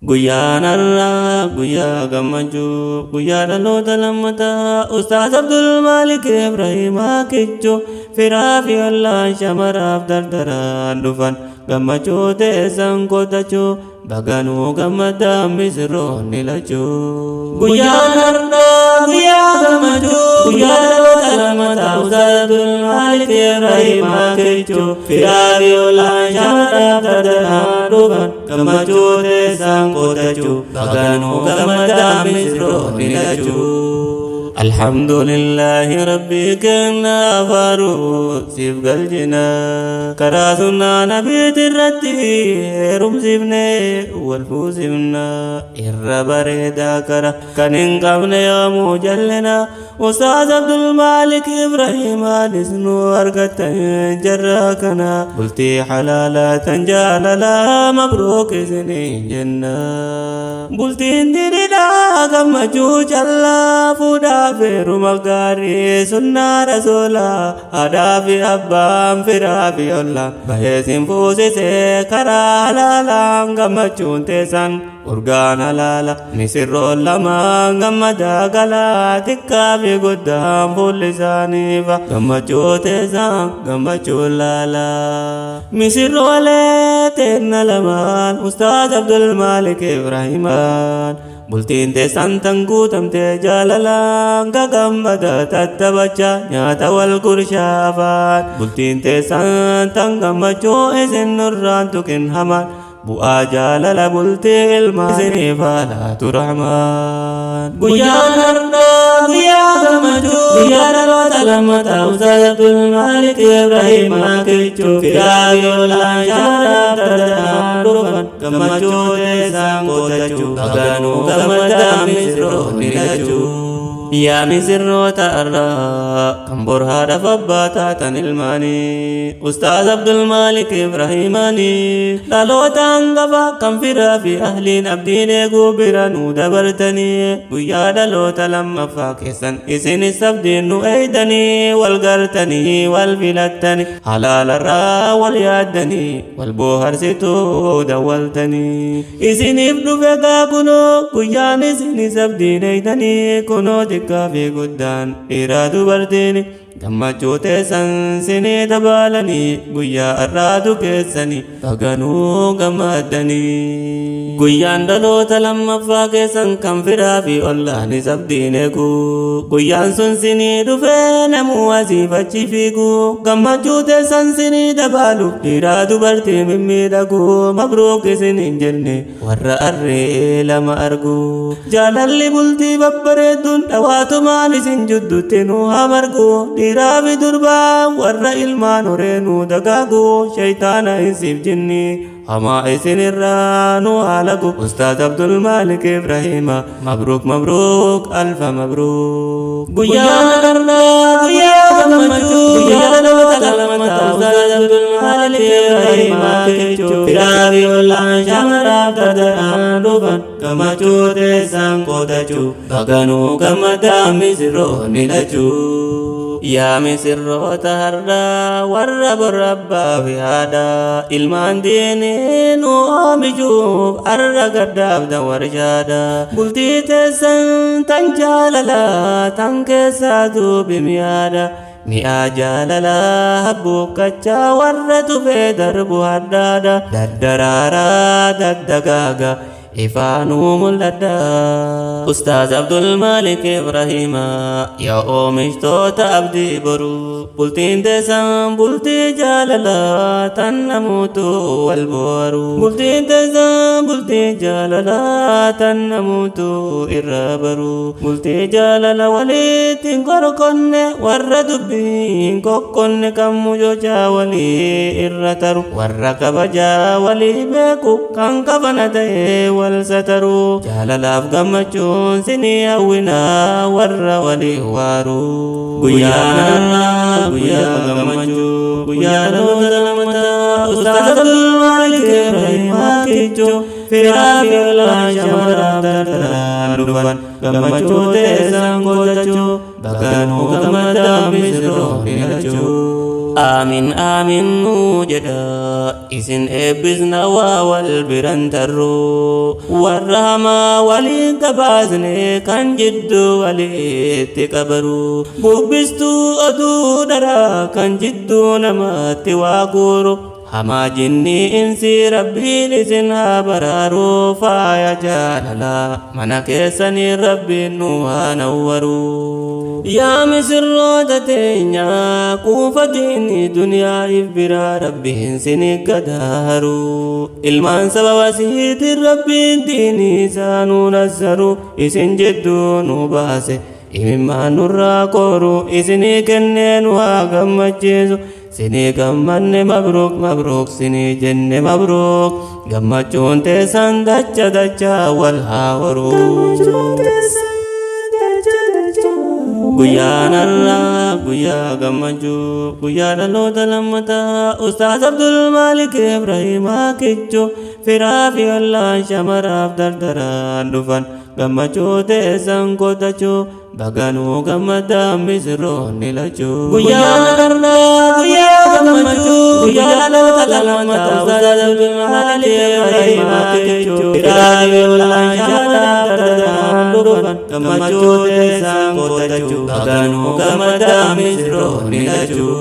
Guyyaan har'aa guyyaa gammachuu guyyaa dhaloota lammataa Ustaaz Abdul Maalik Ibrahimaa Kichuu firaa fi ollaan shamaraaf dardaraan dhufan gammachuu teessan qotachuu baganuu gammadaa misirroonni lachuu. Guyyaan har'aa guyyaa gammachuu guyyaa dhaloota lammataa Ustaaz Abdul Maalik Ibrahimaa Kichuu firaa fi ollaan shamaraaf dardaraan dhufan gammachuu teessan qotachuu baganuu gammadaa misirroonni lachuu. Alhamdulillahi rabbi kenna faaruu siif galchina karaa sunnaa nabiitti irratti heerumsiifne wal fuusifna irra bareedaa kara kan hin qabne yoomuu jallina Ustaaz Abdul Maalik Ibrahimaanis nu argattan jarraa kana bultii halaalaa tan jaalalaa mabruuk isiniin jenna bultiin diriidhaa gammachuu callaa fuudhaa feeru magaarii sunnaa rasuulaa haadhaa fi abbaan firaa fi ollaan baheesin fuusisee karaa halaalaan gammachuun teessan urgaan halaala misirroon lamaan gammadaa galaa xiqqaa fi guddaan fuulli isaaniifa gammachuu teessan gammachuun laalaa misirroolee teenna lamaan Ustaaz Abdul Maalik Ibrahimaan bultiin teessan tan guutamtee jaalalaan gagammada tattabachaa nyaata wal gurshaafaan bultiin teessan tan gammachuu isin nurraan tuqin hamaan bu'aa jaalala bultii ilmaa isiniif haalaatu rahmaan. Guyyaan har'aa guyyaa gammachuu guyyaa dhaloota lammataa Ustaaz Abdul Maalik Ibrahimaa Kichuu firaa fi ollaan shamaraaf dardaraan dhufan gammachuu teessan qotachuu baganuu gammadaa misirroonni lachuu. Yaa misirroota irraa kan bor haadhaaf abbaa taatan ilmaanii Ustaaz Abdul Maalik Ibrahimaanii dhaloota hangafa kan firaa fi ahliin abdiin eeguu bira nu dabartanii guyyaa dhaloota lammaffaa keessan isinis abdiin nu eeydanii wal gartanii wal filattanii halaalarraa wal yaaddanii wal booharsituu dawwaltanii isiniif dhufe gaa kunoo guyyaan isinis abdiin eeydanii kunoo xiqqaa fi guddaan dhiiraa dubartiin gammachuu teessan sinii dabaalanii guyyaa har'aatu keessanii baganuu gammadanii guyyaan dhaloota lammaffaa keessan kan firaa fi ollaanis abdiin eegu guyyaan sun sinii dhufee namuu asiif achi fiigu gammachuu teessan sinii dabaalu dhiiraa dubartii mimmiidhagu mabruuk isin hin jenne warra arree lama argu jaalalli bultii babbareedduun dhawaatumaan isin juddutti nu hamargu dhiiraa fi durbaa warra ilmaan horeenuu dagaagu shaytaana isiif jinni hamaa isin irraa nu haalagu Ustaaz Abdul Maalik Ibrahimaa mabruuk mabruuk alfa mabruuk. Guyyaan har'aa guyyaa gammachuu guyyaa dhaloota lammataa Ustaaz Abdul Maalik Ibrahimaa Kichuu firaa fi ollaan shamaraaf dardaraan dhufan gammachuu teessan qotachuu baganuu gammadaa misirroonni lachuu. Yaa misirroota har'aa warra bor abbaa fi haadha ilmaan diinii nu oomishuuf har'a gaddaafta warshaadha bultii teessan tan jaalalaa tan keessaa duubi mi'aadha mi'aa jaalalaa buukkachaa warra tufee darbu haddaadha daddaraaraa daddagaaga ifaanuu mul'adha Ustaaz Abdul Maalik Ibrahimaa yaa oomishtoota abdii boruu bultiin teessan bultii jaalalaa tan namuutu wal booru bultiin teessan bultii jaalalaa tan namuutu irra baru bultii jaalala walitti hin korkonne warra dubbii hin kokkonne kan mujochaa walii irra taru warra kabajaa walii beeku kan kabana ta'ee wal sataru jaalalaaf gammachuun sinii hawwinaa warra walii waaru guyyaan har'aa guyyaa gammachuu guyyaa dhaloota lammataa Ustaaz Abdul Maalik Ibrahimaa Kichuu firaa fi ollaan shamaraaf dardaraan dhufan gammachuu teessan qotachuu baganuu gammadaa misirroonni lachuu. آمين آمين نوجدا إسن إبسنا والبران ترو والرحمة والإنقبازني كان جدو والإتكبرو بوبستو أدو درا كان جدو نمات واقورو هما جني إنسي ربي لسنها برارو فايا جاللا منك سني ربي نوها نورو يا مصر روضتينيا كوفتيني دنيا إفبرا ربي إنسيني قدارو إلمان سبب سيد ربي ديني سانو نسرو إسن جدو نوباسي إمما نرى قورو إسني كنين واقم مجيزو سني gammanne mabruk mabruk sini jenne mabruk gammachuun teessan dacha dacha wal haa waruu guyyaan har'aa guyyaa gammachuu guyyaa dhaloota lammataa Ustaaz Abdul Maalik Ibrahimaa Kichuu firaa fi ollaan shamaraaf dardaraan dhufan gammachuu teessan godhachuu baganuu gammadaa misroonni lachuu guyyaan har'aa guyyaa gammachuu guyyaa dhaloota lammataa Ustaaz Abdul Maalik Ibrahimaa Kichuu firaa fi ollaan shamaraaf dardaraan dhufan gammachuu teessan godhachuu baganuu gammadaa misroonni lachuu